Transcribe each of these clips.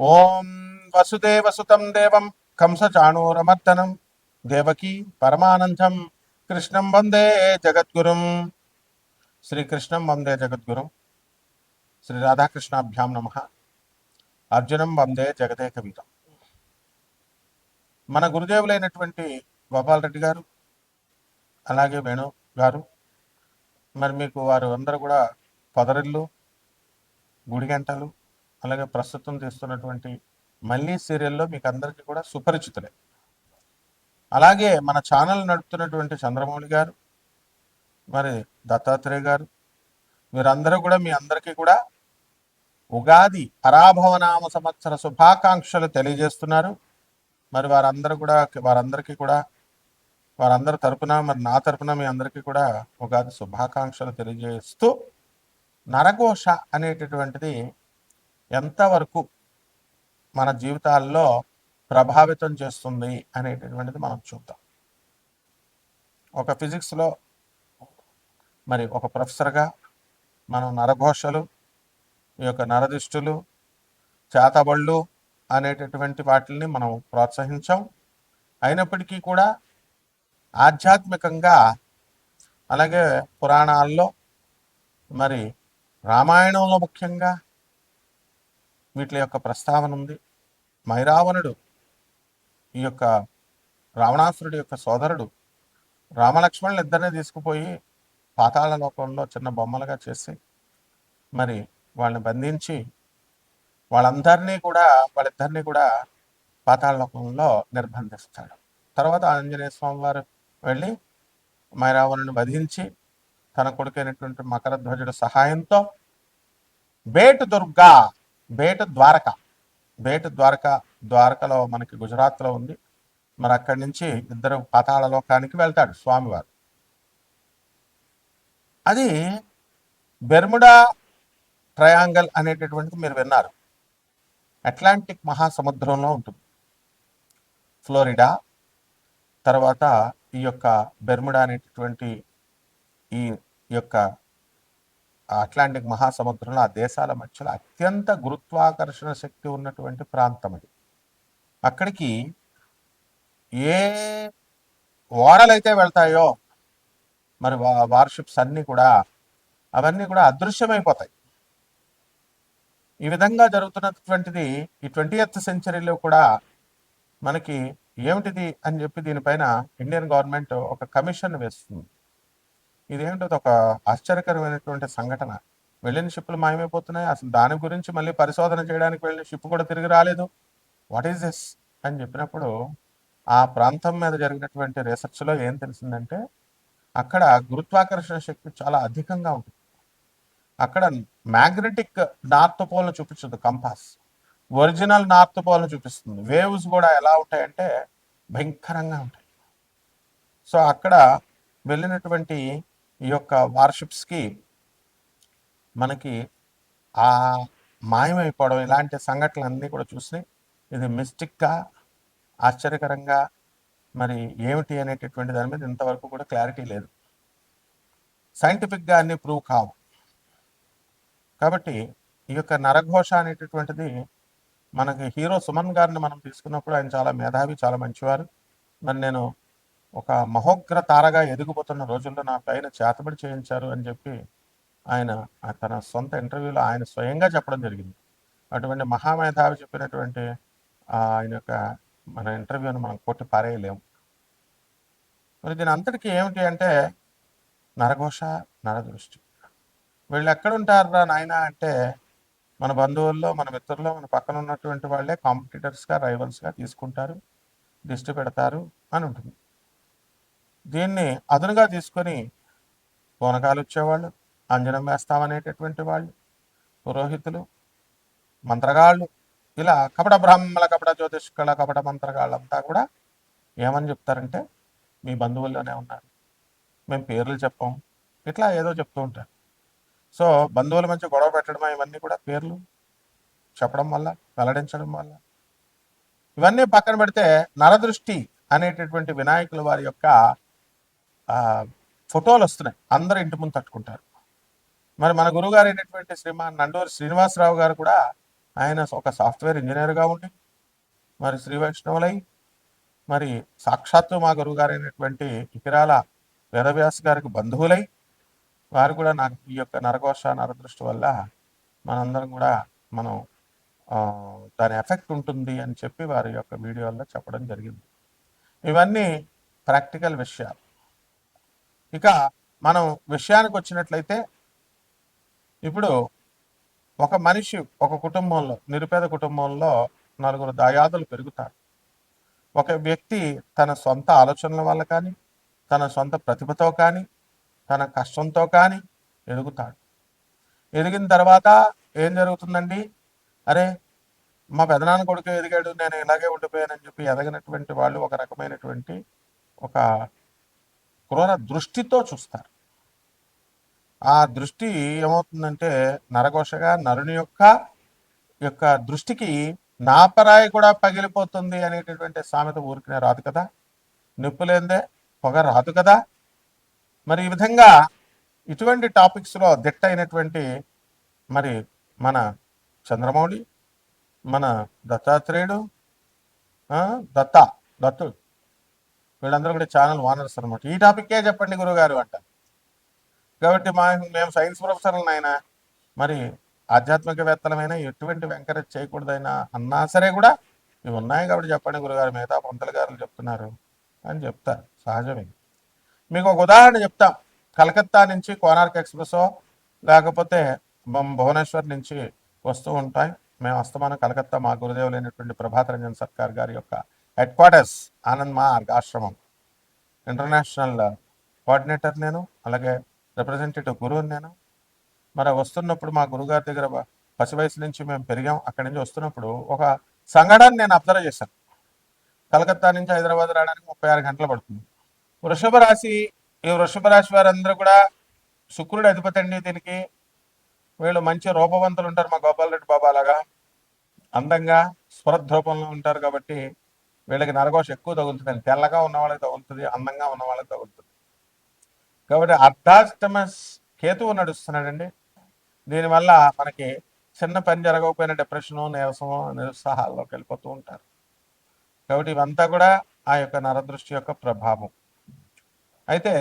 ఓం వసుదేవసుతం దేవం కంసచాణూరమర్దనం దేవకీ పరమానందం కృష్ణం వందే జగద్గురుం. శ్రీకృష్ణం వందే జగద్గురుం. శ్రీ రాధాకృష్ణాభ్యాం నమ. అర్జునం వందే జగదేక వీరం. మన గురుదేవులైనటువంటి గోపాల్ రెడ్డి గారు, అలాగే వేణు గారు, మరి మీకు వారు అందరూ కూడా పొదరిల్లు, గుడిగంటలు, అలాగే ప్రస్తుతం తీస్తున్నటువంటి మళ్ళీ సీరియల్లో మీకు అందరికీ కూడా సుపరిచితులే. అలాగే మన ఛానల్ నడుపుతున్నటువంటి చంద్రమౌళి గారు, మరి దత్తాత్రేయ గారు, వీరందరూ కూడా మీ అందరికీ కూడా ఉగాది పరాభవనామ సంవత్సర శుభాకాంక్షలు తెలియజేస్తున్నారు. మరి వారందరికీ కూడా వారందరి తరపున, మరి నా తరపున మీ అందరికీ కూడా ఉగాది శుభాకాంక్షలు తెలియజేస్తూ, నరఘోష అనేటటువంటిది ఎంతవరకు మన జీవితాల్లో ప్రభావితం చేస్తుంది అనేటటువంటిది మనం చూద్దాం. ఒక ఫిజిక్స్లో మరి ఒక ప్రొఫెసర్గా మనం నరఘోషలు, ఈ యొక్క నరదిష్టులు, చేతబళ్ళు అనేటటువంటి వాటిని మనం ప్రోత్సహించాం. అయినప్పటికీ కూడా ఆధ్యాత్మికంగా, అలాగే పురాణాల్లో, మరి రామాయణంలో ముఖ్యంగా వీటి యొక్క ప్రస్తావన ఉంది. మైరావణుడు, ఈ యొక్క రావణాసురుడి యొక్క సోదరుడు, రామలక్ష్మణులు ఇద్దరిని తీసుకుపోయి పాతాళ లోకంలో చిన్న బొమ్మలుగా చేసి మరి వాళ్ళని బంధించి వాళ్ళిద్దరినీ కూడా పాతాళ లోకంలో నిర్బంధిస్తాడు. తర్వాత ఆంజనేయ స్వామి వారు వెళ్ళి మైరావణుని వధించి తన కొడుకైనటువంటి మకరధ్వజుడి సహాయంతో ద్వారకలో మనకి గుజరాత్లో ఉంది. మరి అక్కడి నుంచి ఇద్దరు పాతాళ లోకానికి వెళ్తాడు స్వామివారు. అది బెర్ముడా ట్రయాంగల్ అనేటటువంటిది మీరు విన్నారు. అట్లాంటిక్ మహాసముద్రంలో ఉంటుంది. ఫ్లోరిడా, తర్వాత ఈ యొక్క బెర్ముడా అనేటటువంటి ఈ యొక్క అట్లాంటిక్ మహాసముద్రంలో ఆ దేశాల మధ్యలో అత్యంత గురుత్వాకర్షణ శక్తి ఉన్నటువంటి ప్రాంతం అది. అక్కడికి ఏ ఓడలైతే వెళ్తాయో మరి వార్షిప్స్ అవన్నీ కూడా అదృశ్యమైపోతాయి. ఈ విధంగా జరుగుతున్నటువంటిది ఈ 20th సెంచరీలో కూడా మనకి ఏమిటిది అని చెప్పి దీనిపైన ఇండియన్ గవర్నమెంట్ ఒక కమిషన్ వేస్తుంది. ఇదేమిటో ఒక ఆశ్చర్యకరమైనటువంటి సంఘటన. వెళ్ళిన షిప్పులు మాయమైపోతున్నాయి. అసలు దాని గురించి మళ్ళీ పరిశోధన చేయడానికి వెళ్ళిన షిప్ కూడా తిరిగి రాలేదు. వాట్ ఈస్ దిస్ అని చెప్పినప్పుడు ఆ ప్రాంతం మీద జరిగినటువంటి రీసెర్చ్లో ఏం తెలిసిందంటే అక్కడ గురుత్వాకర్షణ శక్తి చాలా అధికంగా ఉంటుంది. అక్కడ మ్యాగ్నెటిక్ నార్త్ పోల్ను చూపించదు కంపాస్, ఒరిజినల్ నార్త్ పోల్ను చూపిస్తుంది. వేవ్స్ కూడా ఎలా ఉంటాయంటే భయంకరంగా ఉంటాయి. సో అక్కడ వెళ్ళినటువంటి ఈ యొక్క వార్షిప్స్కి మనకి ఆ మాయమైపోవడం, ఇలాంటి సంఘటనలన్నీ కూడా చూసి ఇది మిస్టిక్గా, ఆశ్చర్యకరంగా మరి ఏమిటి అనేటటువంటి దాని మీద ఇంతవరకు కూడా క్లారిటీ లేదు. సైంటిఫిక్గా అన్ని ప్రూవ్ కావు. కాబట్టి ఈ యొక్క నరఘోష అనేటటువంటిది మనకి హీరో సుమన్ గారిని మనం తీసుకున్నప్పుడు ఆయన చాలా మేధావి, చాలా మంచివారు. మరి నేను ఒక మహోగ్ర తారగా ఎదిగిపోతున్న రోజుల్లో నా పైన చేతబడి చేయించారు అని చెప్పి ఆయన తన సొంత ఇంటర్వ్యూలో ఆయన స్వయంగా చెప్పడం జరిగింది. అటువంటి మహామేధావి చెప్పినటువంటి ఆయన యొక్క మన ఇంటర్వ్యూని మనం కొట్టి పారేయలేము. మరి దీని అంతటికీ ఏమిటి అంటే నరఘోష, నరదృష్టి. వీళ్ళు ఎక్కడుంటారా నాయన అంటే మన బంధువుల్లో, మన మిత్రుల్లో, మన పక్కన ఉన్నటువంటి వాళ్ళే కాంపిటీటర్స్గా, రైవల్స్గా తీసుకుంటారు, దిష్టి పెడతారు అని ఉంటుంది. దీన్ని అదునుగా తీసుకొని పూనకాలు వచ్చేవాళ్ళు, అంజనం వేస్తామనేటటువంటి వాళ్ళు, పురోహితులు, మంత్రగాళ్ళు, ఇలా కపట బ్రాహ్మణ, కపట జ్యోతిష్కుల, కపట మంత్రగాళ్ళంతా కూడా ఏమని చెప్తారంటే మీ బంధువుల్లోనే ఉన్నారు, మేము పేర్లు చెప్పాం, ఇట్లా ఏదో చెప్తూ ఉంటారు. సో బంధువుల మధ్య గొడవ పెట్టడం, ఇవన్నీ కూడా పేర్లు చెప్పడం వల్ల, వెల్లడించడం వల్ల. ఇవన్నీ పక్కన పెడితే నరదృష్టి అనేటటువంటి వినాయకుల వారి యొక్క ఫోటోలు వస్తున్నాయి, అందరూ ఇంటి ముందు తట్టుకుంటారు. మరి మన గురువుగారు అయినటువంటి శ్రీమాన్ నండూరి శ్రీనివాసరావు గారు కూడా ఆయన ఒక సాఫ్ట్వేర్ ఇంజనీర్గా ఉండి మరి శ్రీ వైష్ణవులై మరి సాక్షాత్తు మా గురువు గారైనటువంటి ఇకిరాల వేదవ్యాస్ గారికి బంధువులై వారు కూడా నాకు ఈ యొక్క నరఘోష నరదృష్టి వల్ల మనందరం కూడా మనం దాని ఎఫెక్ట్ ఉంటుంది అని చెప్పి వారి యొక్క వీడియోల్లో చెప్పడం జరిగింది. ఇవన్నీ ప్రాక్టికల్ విషయాలు. ఇక మనం విషయానికి వచ్చినట్లయితే ఇప్పుడు ఒక మనిషి ఒక కుటుంబంలో నిరుపేద కుటుంబంలో నలుగురు దాయాదులు పెరుగుతారు. ఒక వ్యక్తి తన సొంత ఆలోచనల వల్ల కానీ తన సొంత ప్రతిభతో కానీ తన కష్టంతో కానీ ఎదుగుతాడు. ఎదిగిన తర్వాత ఏం జరుగుతుందండి? అరే మా పెదనాన్న కొడుకు ఎదిగాడు, నేను ఇలాగే ఉండిపోయానని చెప్పి ఎదగినటువంటి వాళ్ళు ఒక రకమైనటువంటి ఒక క్రూర దృష్టితో చూస్తారు. ఆ దృష్టి ఏమవుతుందంటే నరఘోషగా నరుని యొక్క దృష్టికి నాపరాయి కూడా పగిలిపోతుంది అనేటటువంటి సామెత ఊరికినే రాదు కదా, నిప్పులేందే పొగ రాదు కదా. మరి ఈ విధంగా ఇటువంటి టాపిక్స్లో దిట్ట అయినటువంటి మరి మన చంద్రమౌళి, మన దత్తాత్రేయుడు, దత్తుడు, వీళ్ళందరూ కూడా ఛానల్ ఓనర్స్ అనమాట. ఈ టాపిక్కే చెప్పండి గురువుగారు అంట. కాబట్టి మేము సైన్స్ ప్రొఫెసర్లను అయినా మరి ఆధ్యాత్మికవేత్తలమైనా ఎటువంటి ఎంకరేజ్ చేయకూడదైనా అన్నా సరే కూడా ఇవి ఉన్నాయి కాబట్టి చెప్పండి గురుగారు, మిగతా పంతులు గారు చెప్తున్నారు అని చెప్తారు, సహజమే. మీకు ఒక ఉదాహరణ చెప్తాం. కలకత్తా నుంచి కోనార్క్ ఎక్స్ప్రెస్ లేకపోతే భువనేశ్వర్ నుంచి వస్తూ ఉంటాయి. మేము అస్తమానం కలకత్తా మా గురుదేవులైనటువంటి ప్రభాత్ రంజన్ సర్కార్ గారి యొక్క హెడ్ క్వార్టర్స్ ఆనంద్ మార్గ్ ఆశ్రమం ఇంటర్నేషనల్ కోఆర్డినేటర్ నేను, అలాగే రిప్రజెంటేటివ్ గురువు నేను. మరి వస్తున్నప్పుడు మా గురుగారి దగ్గర పసి వయసు నుంచి మేము పెరిగాం. అక్కడి నుంచి వస్తున్నప్పుడు ఒక సంఘటన నేను అబ్జర్వ్ చేశాను. కలకత్తా నుంచి హైదరాబాద్ రావడానికి 36 గంటలు పడుతుంది. వృషభ రాశి, ఈ వృషభ రాశి వారందరూ కూడా శుక్రుడు అధిపతి అండి దీనికి. వీళ్ళు మంచి రూపవంతులు ఉంటారు, మా గోపాల్ రెడ్డి బాబా లాగా అందంగా స్వరద్రూపంలో ఉంటారు. కాబట్టి వీళ్ళకి నరఘోష ఎక్కువ తగులుతుందండి. తెల్లగా ఉన్న వాళ్ళకి తగులుతుంది, అందంగా ఉన్న వాళ్ళకి తగులుతుంది. కాబట్టి అర్ధాష్టమస్ కేతువు నడుస్తున్నాడండి. దీనివల్ల మనకి చిన్న పని జరగకపోయిన డిప్రెషను, నీరసము, నిరుత్సాహాల్లోకి వెళ్ళిపోతూ ఉంటారు. కాబట్టి ఇవంతా కూడా ఆ యొక్క నరదృష్టి యొక్క ప్రభావం. అయితే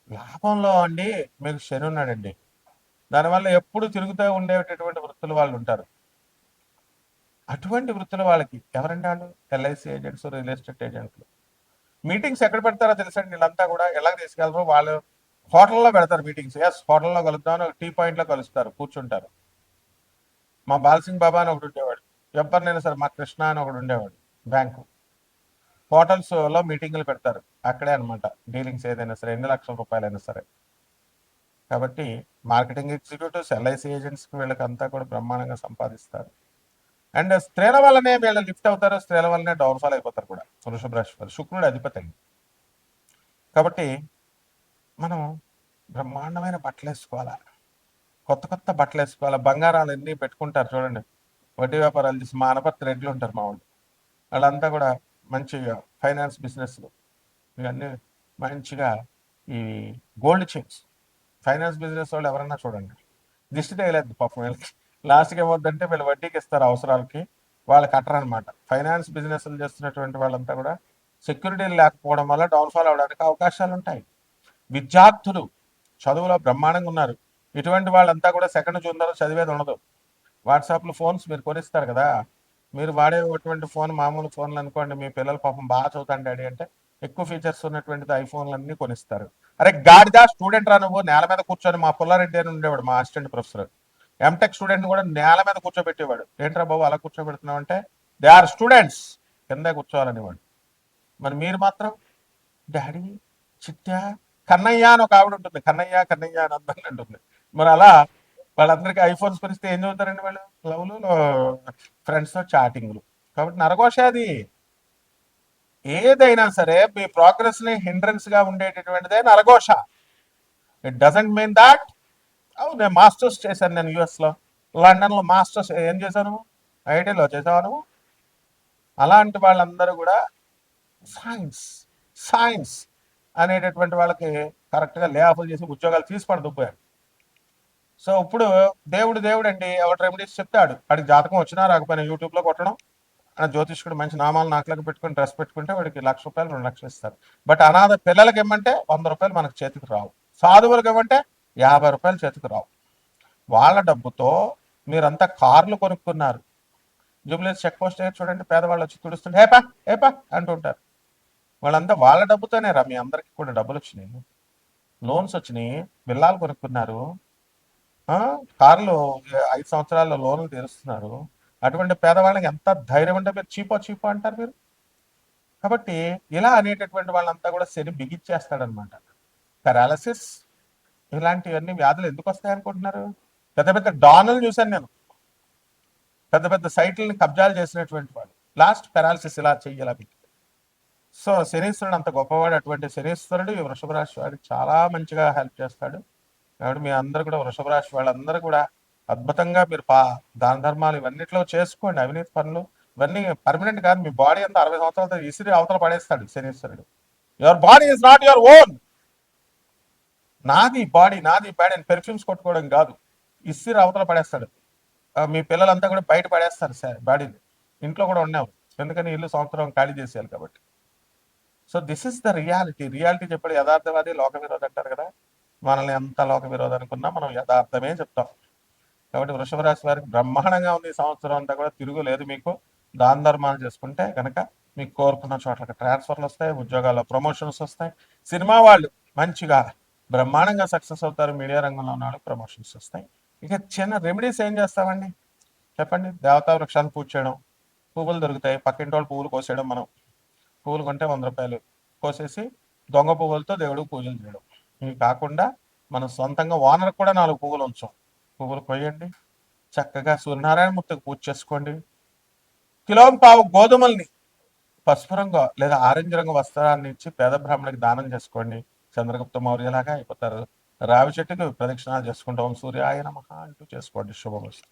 లాభంలో అండి మీకు శని ఉన్నాడండి. దానివల్ల ఎప్పుడు తిరుగుతూ ఉండేటటువంటి వృత్తులు వాళ్ళు ఉంటారు. అటువంటి వృత్తుల వాళ్ళకి ఎవరంటే వాళ్ళు ఎల్ఐసి ఏజెంట్స్, రియల్ ఎస్టేట్ ఏజెంట్లు. మీటింగ్స్ ఎక్కడ పెడతారో తెలుసండి. వీళ్ళంతా కూడా ఎలా తీసుకెళ్తారో వాళ్ళు హోటల్లో పెడతారు మీటింగ్స్. ఎస్, హోటల్లో కలుద్దామని టీ పాయింట్లో కలుస్తారు, కూర్చుంటారు. మా బాల్సింగ్ బాబా అని ఒకటి ఉండేవాడు, ఎవరినైనా సరే మా కృష్ణ అని ఒకడు ఉండేవాడు. బ్యాంకు హోటల్స్లో మీటింగులు పెడతారు. అక్కడే అనమాట డీలింగ్స్ ఏదైనా సరే, ఎన్ని లక్షల రూపాయలైనా సరే. కాబట్టి మార్కెటింగ్ ఎగ్జిక్యూటివ్స్, ఎల్ఐసి ఏజెంట్స్కి వీళ్ళకి అంతా కూడా బ్రహ్మాండంగా సంపాదిస్తారు. అండ్ స్త్రీల వల్లనే వీళ్ళు లిఫ్ట్ అవుతారు, స్త్రీల వల్లనే డౌన్ఫాల్ అయిపోతారు కూడా. వృషభ రాశి వారు శుక్రుడు అధిపతి అండి. కాబట్టి మనం బ్రహ్మాండమైన బట్టలు వేసుకోవాలా, కొత్త కొత్త బట్టలు వేసుకోవాలా. బంగారాలు అన్నీ పెట్టుకుంటారు చూడండి, వడ్డీ వ్యాపారాలు చేసి మా అనపర్తి రెడ్లు ఉంటారు మా వాళ్ళు. వాళ్ళంతా కూడా మంచిగా ఫైనాన్స్ బిజినెస్లు ఇవన్నీ మంచిగా ఈ గోల్డ్ చైన్స్, ఫైనాన్స్ బిజినెస్ వాళ్ళు ఎవరన్నా చూడండి దిష్టి తగలేదు పాపం వీళ్ళకి. లాస్ట్కి ఏమవుద్దంటే వీళ్ళు వడ్డీకి ఇస్తారు అవసరాలకి, వాళ్ళు కట్టరనమాట. ఫైనాన్స్ బిజినెస్లు చేస్తున్నటువంటి వాళ్ళంతా కూడా సెక్యూరిటీలు లేకపోవడం వల్ల డౌన్ఫాల్ అవడానికి అవకాశాలు ఉంటాయి. విద్యార్థులు చదువులో బ్రహ్మాండంగా ఉన్నారు. ఇటువంటి వాళ్ళంతా కూడా సెకండ్ జూన్లో చదివేది ఉండదు. వాట్సాప్లో ఫోన్స్ మీరు కొనిస్తారు కదా, మీరు వాడేటువంటి ఫోన్ మామూలు ఫోన్లు అనుకోండి, మీ పిల్లలు పాపం బాగా చదువుతాను డాడీ అంటే ఎక్కువ ఫీచర్స్ ఉన్నటువంటిది ఐఫోన్లు అన్నీ కొనిస్తారు. అరే గాడిదా స్టూడెంట్ రా నువ్వు, నేల మీద కూర్చొని. మా పుల్లారెడ్డి అని ఉండేవాడు మా అసిస్టెంట్ ప్రొఫెసర్, ఎంటెక్ స్టూడెంట్ కూడా నేల మీద కూర్చోబెట్టేవాడు. ఏంట్రా బాబు అలా కూర్చోబెడుతున్నావు అంటే, దే ఆర్ స్టూడెంట్స్, కిందే కూర్చోవాలనేవాడు. మరి మీరు మాత్రం డాడీ చిట్టా కన్నయ్య అని ఒక ఆవిడ ఉంటుంది, కన్నయ్య కన్నయ్య అని అందరినీ ఉంటుంది. మరి అలా వాళ్ళందరికీ ఐఫోన్స్ పరిస్థితి ఏం చదువుతారండి వాళ్ళు? లవ్లు, ఫ్రెండ్స్తో చాటింగ్లు. కాబట్టి నరఘోష అది. ఏదైనా సరే మీ ప్రోగ్రెస్ని హిండ్రెన్స్గా ఉండేటటువంటిదే నరఘోష. ఇట్ డజంట్ మీన్ దాట్ నేను మాస్టర్స్ చేశాను, నేను యుఎస్లో లండన్లో మాస్టర్స్ ఏం చేశాను, ఐఐటీలో చేసాను. అలాంటి వాళ్ళందరూ కూడా సైన్స్ అనేటటువంటి వాళ్ళకి కరెక్ట్గా లే ఆఫ్లు చేసి ఉద్యోగాలు తీసి పడుతుపోయారు. సో ఇప్పుడు దేవుడు అండి, ఎవరు రెమెడీస్ చెప్తాడు, వాడికి జాతకం వచ్చినా రాకపోయినా యూట్యూబ్లో కొట్టడం. జ్యోతిష్కుడు మంచి నామాలు నాకులకు పెట్టుకుని డ్రెస్ పెట్టుకుంటే వాడికి ₹1,00,000 2,00,000 ఇస్తారు. బట్ అనాథ పిల్లలకి ఇమ్మంటే ₹100 మనకు చేతికి రావు. సాధువులకు ఇవ్వమంటే ₹50 చేతికి రావు. వాళ్ళ డబ్బుతో మీరంతా కార్లు కొనుక్కున్నారు. జూబ్లీస్ చెక్ పోస్ట్ దగ్గర చూడండి, పేదవాళ్ళు వచ్చి తుడుస్తుంటే ఏపా ఏపా అంటుంటారు. వాళ్ళంతా వాళ్ళ డబ్బుతోనే రా, మీ అందరికి కూడా డబ్బులు వచ్చినాయి, లోన్స్ వచ్చినాయి, విల్లాలు కొనుక్కున్నారు, కార్లు 5 సంవత్సరాల్లో లోన్లు తీరుస్తున్నారు. అటువంటి పేదవాళ్ళకి ఎంత ధైర్యం అంటే మీరు చీపో అంటారు మీరు. కాబట్టి ఇలా అనేటటువంటి వాళ్ళంతా కూడా శని బిగిచ్చేస్తాడనమాట. పారాలసిస్ ఇలాంటివన్నీ వ్యాధులు ఎందుకు వస్తాయి అనుకుంటున్నారు? పెద్ద పెద్ద డానులు చూశాను నేను, పెద్ద పెద్ద సైట్లని కబ్జాలు చేసినటువంటి వాళ్ళు లాస్ట్ పారాలసిస్ ఇలా చెయ్యాల. సో శనీశ్వరుడు అంత గొప్పవాడు. అటువంటి శనీశ్వరుడు ఈ వృషభ రాశి వాడికి చాలా మంచిగా హెల్ప్ చేస్తాడు. కాబట్టి మీ అందరూ కూడా వృషభ రాశి వాళ్ళందరూ కూడా అద్భుతంగా మీరు దాన ధర్మాలు ఇవన్నిట్లో చేసుకోండి. అవినీతి పనులు ఇవన్నీ పర్మనెంట్ కాదు. మీ బాడీ అంతా 60 సంవత్సరాలతో ఇసిరి అవతల పడేస్తాడు శనీశ్వరుడు. Your body is not your own. నాది బాడీ అని పెర్ఫ్యూమ్స్ కొట్టుకోవడం కాదు, ఇసిరి అవతల పడేస్తాడు. మీ పిల్లలంతా కూడా బయట పడేస్తారు సార్ బాడీని, ఇంట్లో కూడా ఉన్నావు, ఎందుకని ఇల్లు సంవత్సరం ఖాళీ చేసేయాలి కాబట్టి. So this is the reality చెప్పాడు యథార్థవాది లోక విరోధి అంటారు కదా. మనల్ని ఎంత లోక విరోధం అనుకున్నా మనం యథార్థమే చెప్తాం. కాబట్టి వృషభ రాశి వారికి బ్రహ్మాండంగా ఉంది. ఈ సంవత్సరం అంతా కూడా తిరుగులేదు. మీకు దాన ధర్మాలు చేసుకుంటే కనుక మీకు కోరుకున్న చోట్లకి ట్రాన్స్ఫర్లు వస్తాయి, ఉద్యోగాల్లో ప్రమోషన్స్ వస్తాయి. సినిమా వాళ్ళు మంచిగా బ్రహ్మాండంగా సక్సెస్ అవుతారు. మీడియా రంగంలో ఉన్న వాళ్ళకి ప్రమోషన్స్ వస్తాయి. ఇక చిన్న రెమెడీస్ ఏం చేస్తామండి చెప్పండి? దేవతా వృక్షాన్ని పూజ చేయడం, పువ్వులు దొరుకుతాయి, పక్కింటి వాళ్ళు పువ్వులు కోసేయడం. మనం పువ్వులు కొంటే ₹100 కోసేసి దొంగ పువ్వులతో దేవుడికి పూజలు చేయడం. ఇవి కాకుండా మనం సొంతంగా ఓనర్ కూడా 4 పువ్వులు ఉంచాం. పువ్వులు కొయ్యండి, చక్కగా సూర్యనారాయణ మూర్తికి పూజ చేసుకోండి. కిలోంపావు గోధుమల్ని పసుపు రంగు లేదా ఆరెంజ్ రంగు వస్త్రాన్ని ఇచ్చి పేద బ్రాహ్మణుడికి దానం చేసుకోండి. చంద్రగుప్త మౌర్యలాగా అయిపోతారు. రావి చెట్టుకి ప్రదక్షిణాలు చేసుకుంటాం, సూర్యాయ నమః అంటూ చేసుకోండి. శుభమస్తు.